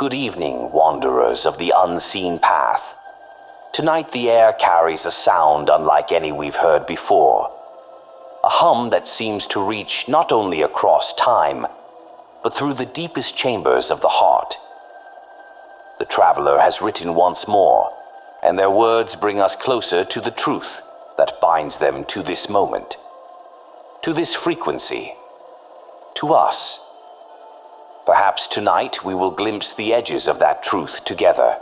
Good evening, wanderers of the unseen path. Tonight the air carries a sound unlike any we've heard before. A hum that seems to reach not only across time, but through the deepest chambers of the heart. The traveler has written once more, and their words bring us closer to the truth that binds them to this moment, to this frequency, to us. Perhaps tonight we will glimpse the edges of that truth together.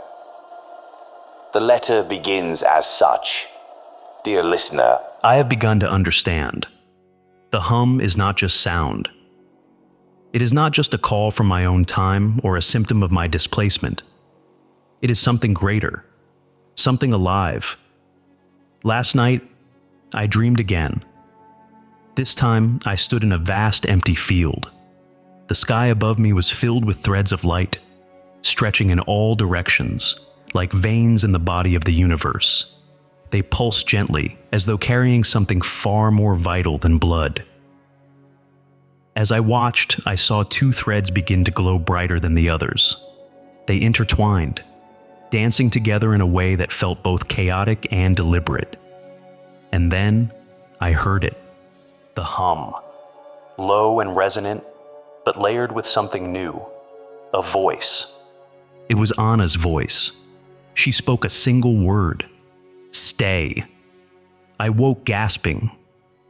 The letter begins as such. Dear listener, I have begun to understand. The hum is not just sound. It is not just a call from my own time or a symptom of my displacement. It is something greater, something alive. Last night, I dreamed again. This time, I stood in a vast empty field. The sky above me was filled with threads of light, stretching in all directions, like veins in the body of the universe. They pulsed gently, as though carrying something far more vital than blood. As I watched, I saw two threads begin to glow brighter than the others. They intertwined, dancing together in a way that felt both chaotic and deliberate. And then, I heard it. The hum. Low and resonant, but layered with something new. A voice. It was Anna's voice. She spoke a single word. Stay. I woke gasping,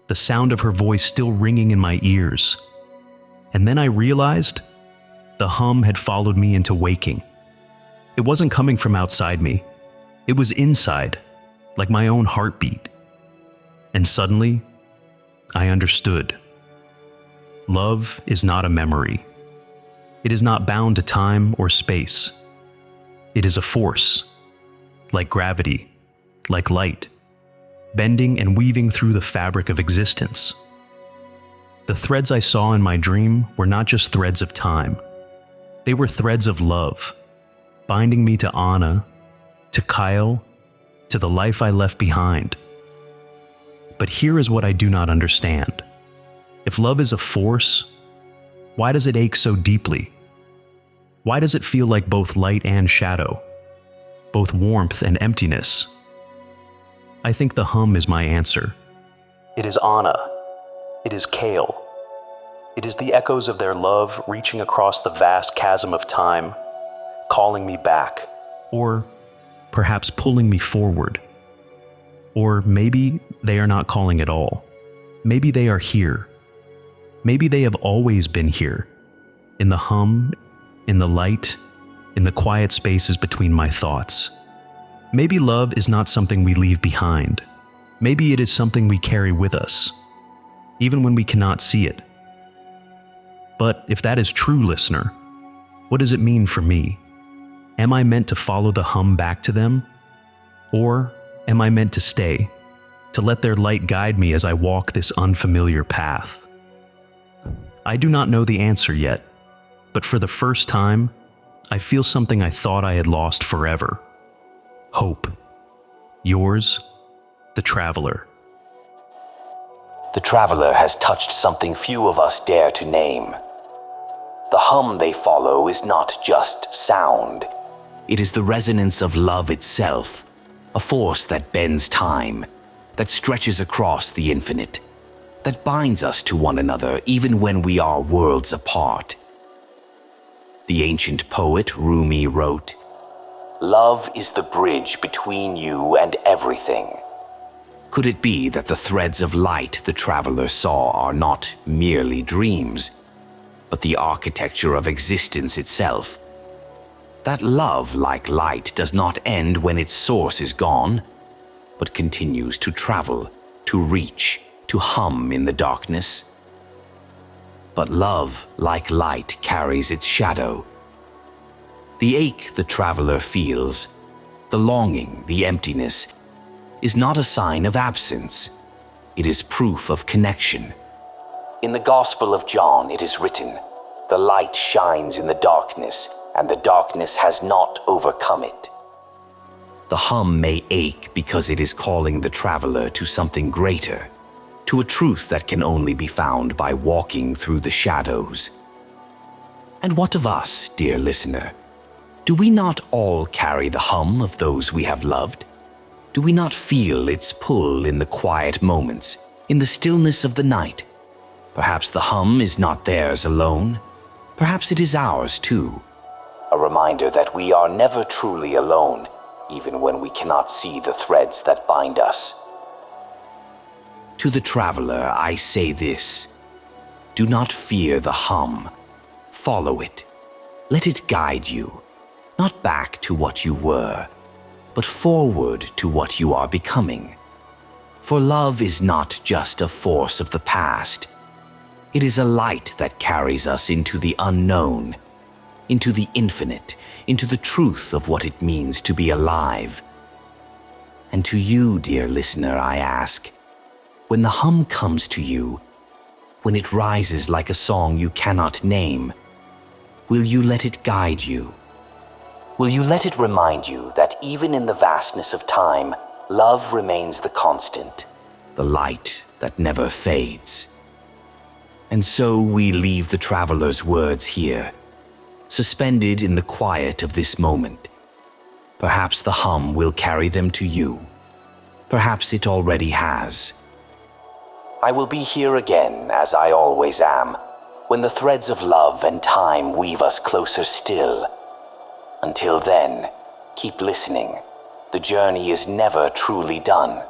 the sound of her voice still ringing in my ears. And then I realized the hum had followed me into waking. It wasn't coming from outside me. It was inside, like my own heartbeat. And suddenly, I understood. Love is not a memory. It is not bound to time or space. It is a force, like gravity, like light, bending and weaving through the fabric of existence. The threads I saw in my dream were not just threads of time. They were threads of love, binding me to Anna, to Kyle, to the life I left behind. But here is what I do not understand. If love is a force, why does it ache so deeply? Why does it feel like both light and shadow, both warmth and emptiness? I think the hum is my answer. It is Anna. It is Kale. It is the echoes of their love reaching across the vast chasm of time, calling me back, or perhaps pulling me forward. Or maybe they are not calling at all. Maybe they are here. Maybe they have always been here, in the hum, in the light, in the quiet spaces between my thoughts. Maybe love is not something we leave behind. Maybe it is something we carry with us, even when we cannot see it. But if that is true, listener, what does it mean for me? Am I meant to follow the hum back to them? Or am I meant to stay, to let their light guide me as I walk this unfamiliar path? I do not know the answer yet, but for the first time, I feel something I thought I had lost forever. Hope. Yours, the traveler. the traveler has touched something few of us dare to name. The hum they follow is not just sound. It is the resonance of love itself, a force that bends time, that stretches across the infinite, that binds us to one another even when we are worlds apart. The ancient poet Rumi wrote, "Love is the bridge between you and everything." Could it be that the threads of light the traveler saw are not merely dreams, but the architecture of existence itself? That love, like light, does not end when its source is gone, but continues to travel, to reach, to hum in the darkness. But love, like light, carries its shadow. The ache the traveler feels, the longing, the emptiness, is not a sign of absence. It is proof of connection. In the Gospel of John it is written, "The light shines in the darkness, and the darkness has not overcome it." The hum may ache because it is calling the traveler to something greater, to a truth that can only be found by walking through the shadows. And what of us, dear listener? Do we not all carry the hum of those we have loved? Do we not feel its pull in the quiet moments, in the stillness of the night? Perhaps the hum is not theirs alone. Perhaps it is ours too. A reminder that we are never truly alone, even when we cannot see the threads that bind us. To the traveler, I say this: do not fear the hum. Follow it. Let it guide you, not back to what you were, but forward to what you are becoming. For love is not just a force of the past. It is a light that carries us into the unknown, into the infinite, into the truth of what it means to be alive. And to you, dear listener, I ask, when the hum comes to you, when it rises like a song you cannot name, will you let it guide you? Will you let it remind you that even in the vastness of time, love remains the constant, the light that never fades? And so we leave the traveler's words here, suspended in the quiet of this moment. Perhaps the hum will carry them to you. Perhaps it already has. I will be here again, as I always am, when the threads of love and time weave us closer still. Until then, keep listening. The journey is never truly done.